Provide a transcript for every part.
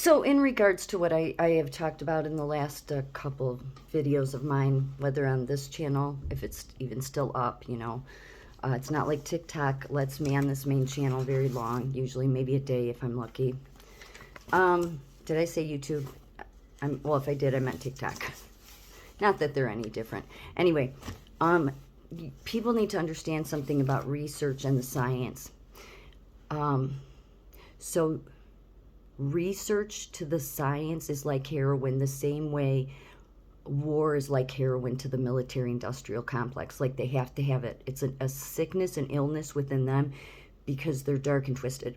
So in regards to what I have talked about in the last couple videos of mine, whether on this channel, if it's even still up, it's not like TikTok lets me on this main channel very long, usually maybe a day if I'm lucky. Did I say YouTube? Well, if I did, I meant TikTok. Not that they're any different. Anyway, people need to understand something about research and the science. So research to the science is like heroin, the same way war is like heroin to the military-industrial complex. Like they have to have it. It's a sickness and illness within them because they're dark and twisted.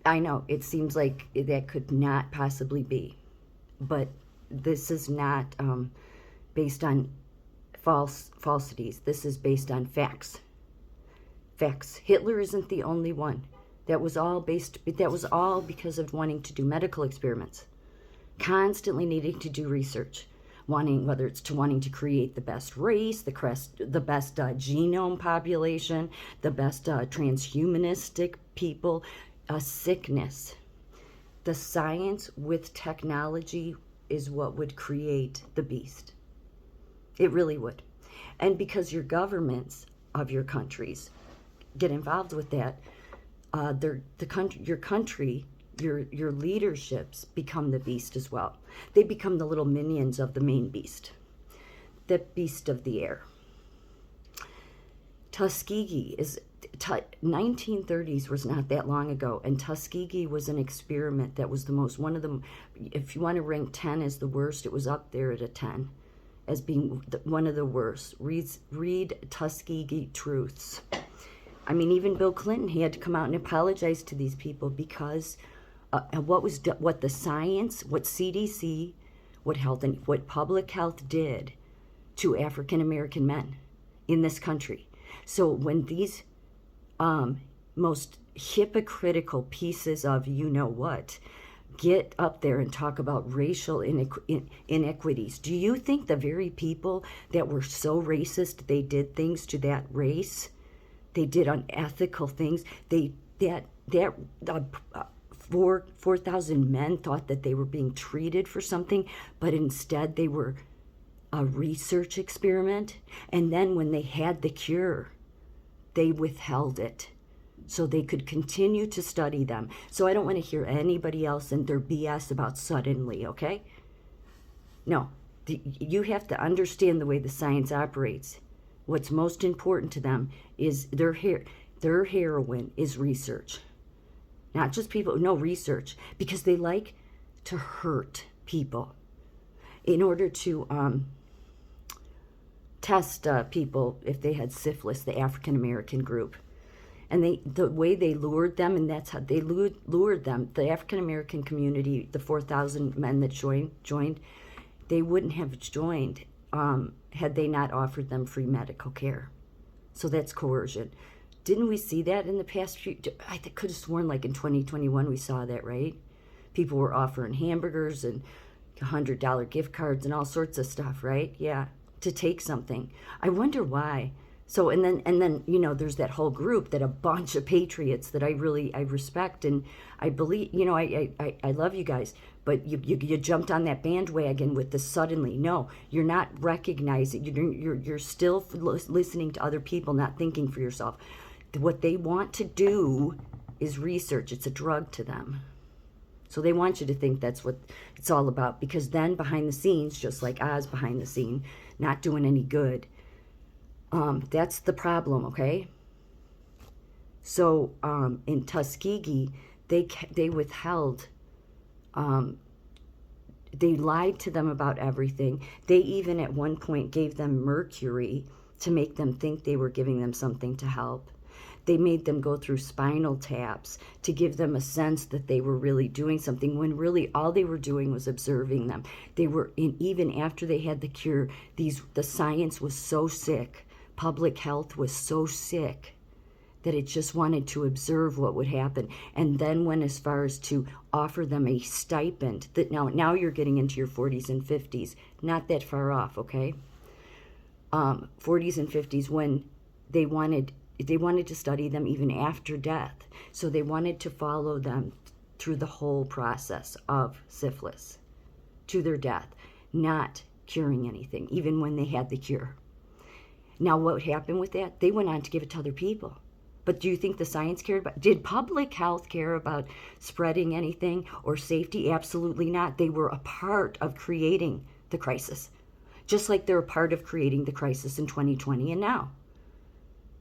I know, it seems like that could not possibly be. But this is not based on falsities. This is based on facts. Facts. Hitler isn't the only one. That was all because of wanting to do medical experiments. Constantly needing to do research. Whether it's wanting to create the best race, the best genome population, the best transhumanistic people, a sickness. The science with technology is what would create the beast. It really would. And because your governments of your countries get involved with that, your leaderships become the beast as well. They become the little minions of the main beast, the beast of the air. Tuskegee 1930s was not that long ago, and Tuskegee was an experiment that was if you want to rank 10 as the worst, it was up there at a 10 as being one of the worst. Read Tuskegee Truths. I mean, even Bill Clinton, he had to come out and apologize to these people because what the science, what CDC, what public health did to African American men in this country. So when these most hypocritical pieces of you-know-what get up there and talk about racial inequities, do you think the very people that were so racist, they did things to that race? They did unethical things. 4,000 men thought that they were being treated for something, but instead they were a research experiment. And then when they had the cure, they withheld it so they could continue to study them. So I don't want to hear anybody else and their BS about suddenly, okay? No, you have to understand the way the science operates. What's most important to them is their heroin is research. Not just people, no, research. Because they like to hurt people in order to test people if they had syphilis, the African American group. And the way they lured them, and that's how they lured them, the African American community, the 4,000 men that joined, they wouldn't have joined had they not offered them free medical care. So that's coercion. Didn't we see that in the past few? I could have sworn like in 2021 we saw that, right? People were offering hamburgers and $100 gift cards and all sorts of stuff, right? Yeah, to take something. I wonder why. So and then there's that whole group, that a bunch of patriots that I respect, and I believe, I love you guys, but you jumped on that bandwagon with the suddenly. No, you're not recognizing. You're still listening to other people, not thinking for yourself. What they want to do is research. It's a drug to them. So they want you to think that's what it's all about, because then behind the scenes, just like Oz behind the scene, not doing any good. That's the problem, okay? So in Tuskegee, they withheld, they lied to them about everything. They even at one point gave them mercury to make them think they were giving them something to help. They made them go through spinal taps to give them a sense that they were really doing something, when really all they were doing was observing them. They were even after they had the cure, the science was so sick, public health was so sick, that it just wanted to observe what would happen, and then went as far as to offer them a stipend. That now you're getting into your 40s and 50s, not that far off, okay? 40s and 50s, when they wanted to study them even after death. So they wanted to follow them through the whole process of syphilis to their death, not curing anything, even when they had the cure. Now, what happened with that? They went on to give it to other people. But do you think the science cared about? Did public health care about spreading anything or safety? Absolutely not. They were a part of creating the crisis, just like they're a part of creating the crisis in 2020 and now.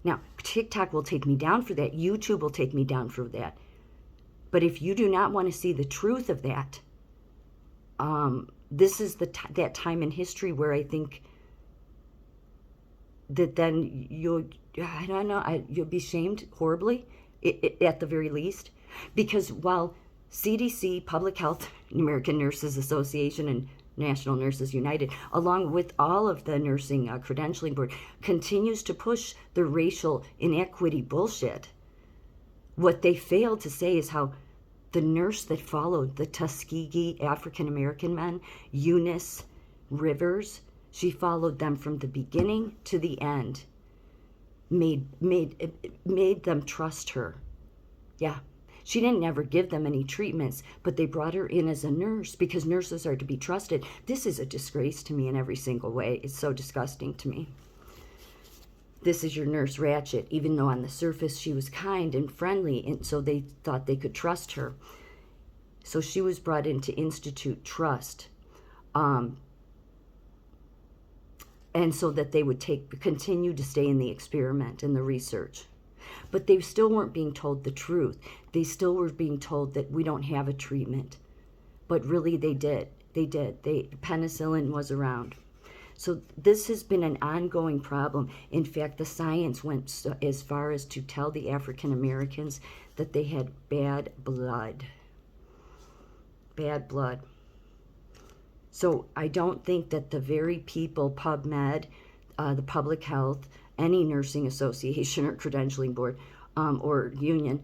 Now, TikTok will take me down for that. YouTube will take me down for that. But if you do not want to see the truth of that, this is that time in history where I think that then you'll be shamed horribly, at the very least. Because while CDC, Public Health, American Nurses Association, and National Nurses United, along with all of the nursing credentialing board, continues to push the racial inequity bullshit, what they failed to say is how the nurse that followed the Tuskegee African American men, Eunice Rivers, she followed them from the beginning to the end, made them trust her. Yeah. She didn't never give them any treatments, but they brought her in as a nurse because nurses are to be trusted. This is a disgrace to me in every single way. It's so disgusting to me. This is your nurse Ratchet, even though on the surface she was kind and friendly, and so they thought they could trust her. So she was brought in to institute trust, and so that they would continue to stay in the experiment and the research. But they still weren't being told the truth. They still were being told that we don't have a treatment. But really they did. Penicillin was around. So this has been an ongoing problem. In fact, the science went as far as to tell the African Americans that they had bad blood. Bad blood. So I don't think that the very people, PubMed, the Public Health, any nursing association or credentialing board or union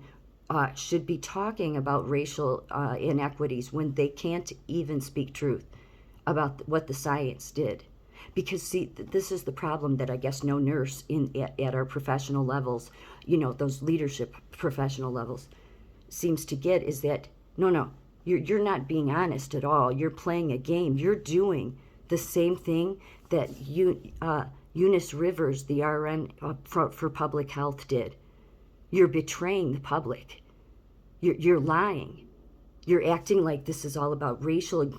should be talking about racial inequities when they can't even speak truth about what the science did. Because, see, this is the problem that I guess no nurse at our professional levels, those leadership professional levels, seems to get is that, no, you're not being honest at all. You're playing a game. You're doing the same thing that Eunice Rivers, the RN for public health, did. You're betraying the public. You're lying. You're acting like this is all about racial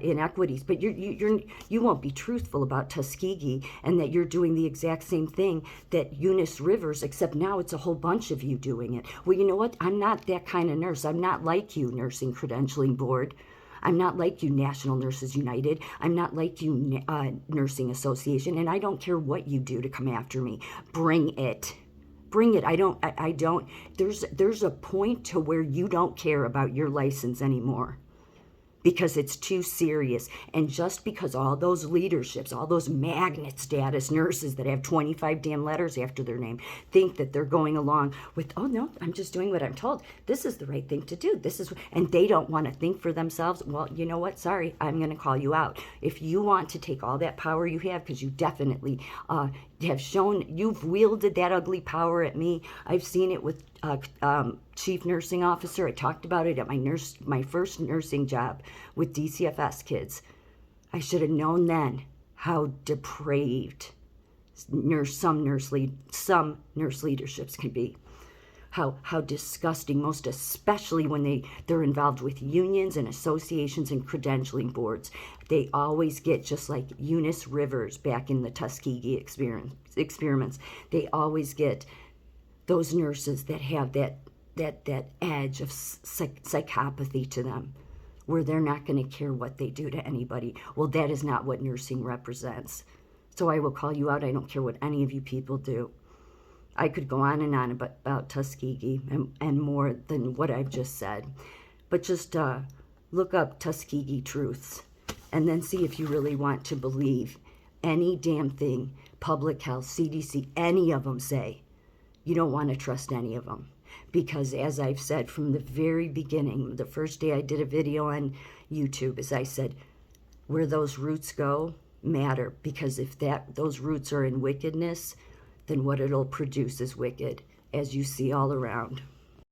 inequities, but you won't be truthful about Tuskegee and that you're doing the exact same thing that Eunice Rivers, except now it's a whole bunch of you doing it. Well, you know what? I'm not that kind of nurse. I'm not like you, Nursing Credentialing Board. I'm not like you, National Nurses United. I'm not like you, Nursing Association, and I don't care what you do to come after me. Bring it. Bring it. I don't. There's a point to where you don't care about your license anymore because it's too serious. And just because all those leaderships, all those magnet status nurses that have 25 damn letters after their name think that they're going along with, oh no, I'm just doing what I'm told. This is the right thing to do. And they don't want to think for themselves. Well, you know what? Sorry, I'm going to call you out. If you want to take all that power you have, because you definitely have shown, you've wielded that ugly power at me. I've seen it with chief nursing officer. I talked about it at my first nursing job with DCFS kids. I should have known then how depraved some nurse leaderships can be. How disgusting, most especially when they're involved with unions and associations and credentialing boards. They always get, just like Eunice Rivers back in the Tuskegee experiments, they always get those nurses that have that edge of psychopathy to them, where they're not going to care what they do to anybody. Well, that is not what nursing represents. So I will call you out. I don't care what any of you people do. I could go on and on about Tuskegee and more than what I've just said. But just look up Tuskegee Truths and then see if you really want to believe any damn thing public health, CDC, any of them say. You don't want to trust any of them. Because as I've said from the very beginning, the first day I did a video on YouTube, as I said, where those roots go matter. Because if those roots are in wickedness, then what it'll produce is wicked, as you see all around.